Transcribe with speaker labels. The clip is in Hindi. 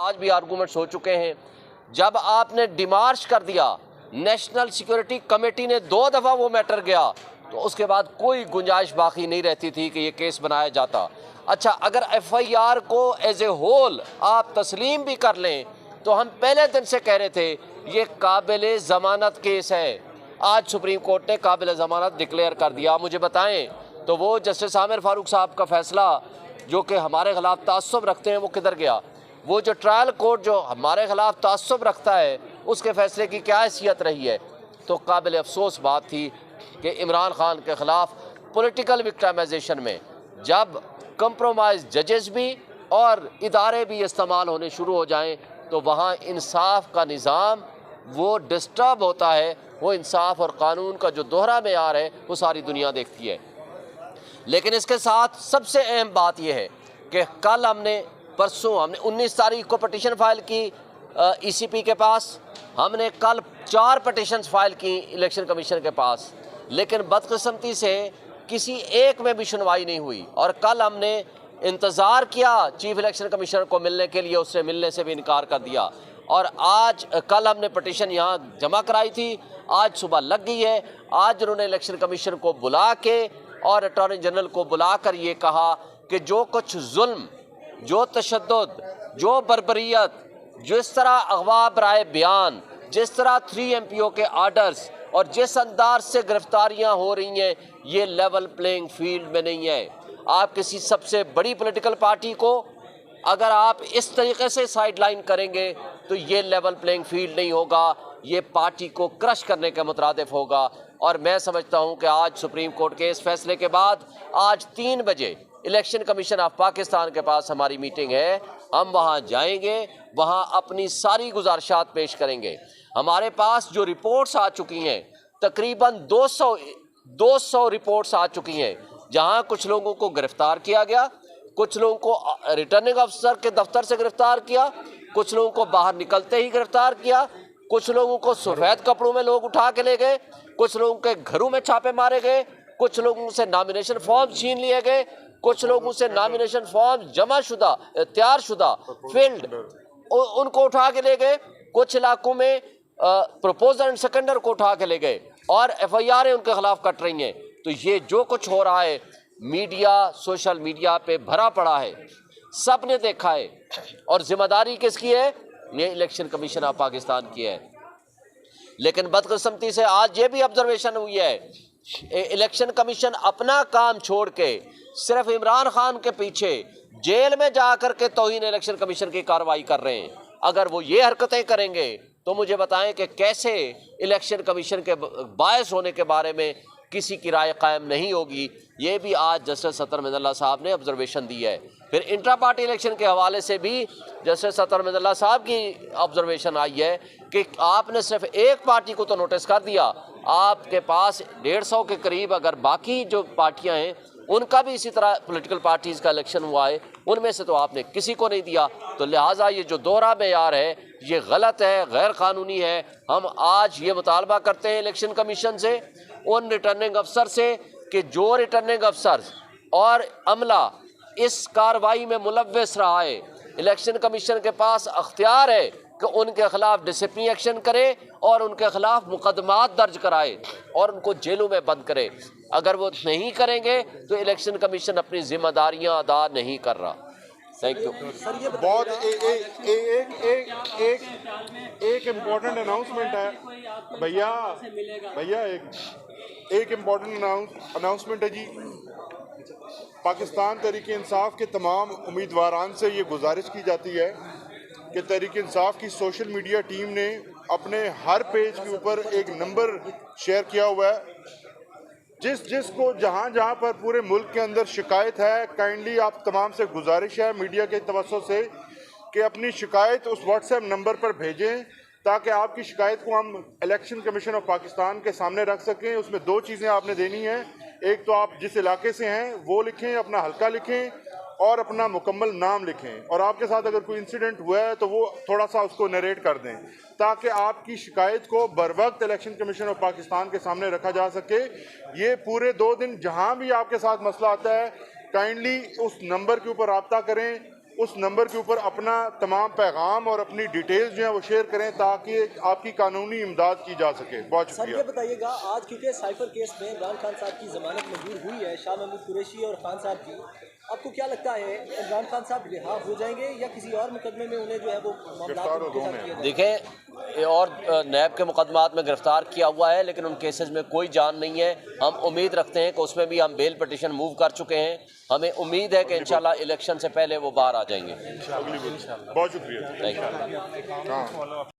Speaker 1: आज भी आर्गूमेंट्स हो चुके हैं। जब आपने डिमार्च कर दिया, नेशनल सिक्योरिटी कमेटी ने 2 दफ़ा वो मैटर गया, तो उसके बाद कोई गुंजाइश बाकी नहीं रहती थी कि ये केस बनाया जाता। अच्छा, अगर FIR को एज ए होल आप तस्लीम भी कर लें, तो हम पहले दिन से कह रहे थे ये काबिल ज़मानत केस है। आज सुप्रीम कोर्ट ने काबिल ज़मानत डिक्लेयर कर दिया। मुझे बताएं तो वो जस्टिस आमिर फारूक साहब का फैसला जो कि हमारे ख़िलाफ़ तासुब रखते हैं, वो किधर गया? वो जो ट्रायल कोर्ट जो हमारे ख़िलाफ़ तासुब रखता है, उसके फ़ैसले की क्या हैसियत रही है? तो काबिल अफसोस बात थी कि इमरान खान के ख़िलाफ़ पॉलिटिकल विक्टिमाइजेशन में जब कंप्रोमाइज़ जजेस भी और इदारे भी इस्तेमाल होने शुरू हो जाएं, तो वहाँ इंसाफ का निज़ाम वो डिस्टर्ब होता है। वो इंसाफ और कानून का जो दोहरा मेयार है, वो सारी दुनिया देखती है। लेकिन इसके साथ सबसे अहम बात यह है कि कल परसों हमने 19 तारीख को पटिशन फाइल की ECP के पास, हमने कल 4 पटिशन्स फाइल की इलेक्शन कमीशन के पास, लेकिन बदकिस्मती से किसी एक में भी सुनवाई नहीं हुई। और कल हमने इंतज़ार किया चीफ इलेक्शन कमिश्नर को मिलने के लिए, उससे मिलने से भी इनकार कर दिया। और कल हमने पटिशन यहाँ जमा कराई थी, आज सुबह लग गई है। आज उन्होंने इलेक्शन कमीशन को बुला के और अटॉर्नी जनरल को बुलाकर ये कहा कि जो कुछ जुल्म, जो तशद्दुद, जो बर्बरियत, जिस तरह अगवा बराए बयान, जिस तरह 3 MPO के आर्डर्स और जिस अंदाज से गिरफ्तारियां हो रही हैं, ये लेवल प्लेइंग फील्ड में नहीं है। आप किसी सबसे बड़ी पॉलिटिकल पार्टी को अगर आप इस तरीके से साइडलाइन करेंगे, तो ये लेवल प्लेइंग फील्ड नहीं होगा, ये पार्टी को क्रश करने के मुतरादिफ होगा। और मैं समझता हूँ कि आज सुप्रीम कोर्ट के इस फैसले के बाद आज 3 बजे इलेक्शन कमीशन ऑफ पाकिस्तान के पास हमारी मीटिंग है। हम वहाँ जाएंगे, वहाँ अपनी सारी गुजारिशात पेश करेंगे। हमारे पास जो रिपोर्ट्स आ चुकी हैं, तकरीबन 200 रिपोर्ट्स आ चुकी हैं, जहाँ कुछ लोगों को गिरफ्तार किया गया, कुछ लोगों को रिटर्निंग अफसर के दफ्तर से गिरफ्तार किया, कुछ लोगों को बाहर निकलते ही गिरफ्तार किया, कुछ लोगों को सफ़ेद कपड़ों में लोग उठा के ले गए, कुछ लोगों के घरों में छापे मारे गए, कुछ लोगों से नॉमिनेशन फॉर्म छीन लिए गए, कुछ लोगों से नॉमिनेशन फॉर्म जमा शुदा, तैयार शुदा, फील्ड, उनको उठा के ले गए। कुछ इलाकों में प्रपोजर एंड सेकेंडर को उठा के ले गए और FIR उनके खिलाफ कट रही हैं। तो ये जो कुछ हो रहा है, मीडिया, सोशल मीडिया पे भरा पड़ा है, सब ने देखा है। और जिम्मेदारी किसकी है? ये इलेक्शन कमीशन ऑफ पाकिस्तान की है। लेकिन बदकिस्मती से आज ये भी ऑब्जर्वेशन हुई है, इलेक्शन कमीशन अपना काम छोड़ के सिर्फ इमरान खान के पीछे जेल में जाकर के तौहीन इलेक्शन कमीशन की कार्रवाई कर रहे हैं। अगर वो ये हरकतें करेंगे तो मुझे बताएं कि कैसे इलेक्शन कमीशन के बायस होने के बारे में किसी की राय कायम नहीं होगी। ये भी आज जस्टिस सत्तर मिज़ल्ला साहब ने ऑब्जर्वेशन दी है। फिर इंट्रा पार्टी इलेक्शन के हवाले से भी जस्टिस सत्तर मिज़ल्ला साहब की ऑब्जर्वेशन आई है कि आपने सिर्फ एक पार्टी को तो नोटिस कर दिया, आपके पास 150 के करीब अगर बाकी जो पार्टियां हैं उनका भी इसी तरह पॉलिटिकल पार्टीज़ का इलेक्शन हुआ है, उनमें से तो आपने किसी को नहीं दिया। तो लिहाजा ये जो दोहरा मेयार है, ये गलत है, गैर कानूनी है। हम आज ये मुतालबा करते हैं इलेक्शन कमीशन से, उन रिटर्निंग अफसर से, कि जो रिटर्निंग अफसर और अमला इस कार्रवाई में मुलव्वस रहा है, इलेक्शन कमीशन के पास अख्तियार है कि उनके खिलाफ डिसिप्लिन एक्शन करे और उनके खिलाफ मुकदमात दर्ज कराए और उनको जेलों में बंद करे। अगर वो नहीं करेंगे तो इलेक्शन कमीशन अपनी जिम्मेदारियां अदा नहीं कर रहा। Thank you.
Speaker 2: बहुत एक इम्पोर्टेंट अनाउंसमेंट है भैया एक इम्पोर्टेंट अनाउंसमेंट है जी। पाकिस्तान तहरीक इंसाफ के तमाम उम्मीदवारान से ये गुजारिश की जाती है कि तहरीक इंसाफ की सोशल मीडिया टीम ने अपने हर पेज के ऊपर एक नंबर शेयर किया हुआ है, जिसको जहाँ पर पूरे मुल्क के अंदर शिकायत है, काइंडली आप तमाम से गुजारिश है मीडिया के तवज्जो से कि अपनी शिकायत उस व्हाट्सएप नंबर पर भेजें, ताकि आपकी शिकायत को हम इलेक्शन कमीशन ऑफ पाकिस्तान के सामने रख सकें। उसमें 2 चीज़ें आपने देनी है, एक तो आप जिस इलाके से हैं वो लिखें, अपना हल्का लिखें और अपना मुकम्मल नाम लिखें, और आपके साथ अगर कोई इंसिडेंट हुआ है तो वो थोड़ा सा उसको नरेट कर दें, ताकि आपकी शिकायत को बर वक्त इलेक्शन कमीशन ऑफ पाकिस्तान के सामने रखा जा सके। ये पूरे 2 दिन जहाँ भी आपके साथ मसला आता है, काइंडली उस नंबर के ऊपर रब्ता करें, उस नंबर के ऊपर अपना तमाम पैगाम और अपनी डिटेल्स जो है वो शेयर करें ताकि आपकी कानूनी इमदाद की जा सके। बहुत
Speaker 3: सर ये
Speaker 2: शुक्रिया।
Speaker 3: बताइएगा, आज क्योंकि साइफर केस में इमरान खान साहब की जमानत मंजूर हुई है, शाह महमूद कुरैशी और खान साहब की, आपको क्या लगता है इमरान खान साहब रिहा हो जाएंगे या किसी और मुकदमे में उन्हें जो है वो मामला उनके साथ किया जाएगा?
Speaker 1: देखें, ये और नैब के मुकदमात में गिरफ्तार किया हुआ है, लेकिन उन केसेस में कोई जान नहीं है। हम उम्मीद रखते हैं कि उसमें भी हम बेल पटिशन मूव कर चुके हैं। हमें उम्मीद है कि इंशाल्लाह इलेक्शन से पहले वो बाहर आ जाएंगे।
Speaker 2: बहुत शुक्रिया।
Speaker 1: Thank you.
Speaker 2: हाँ।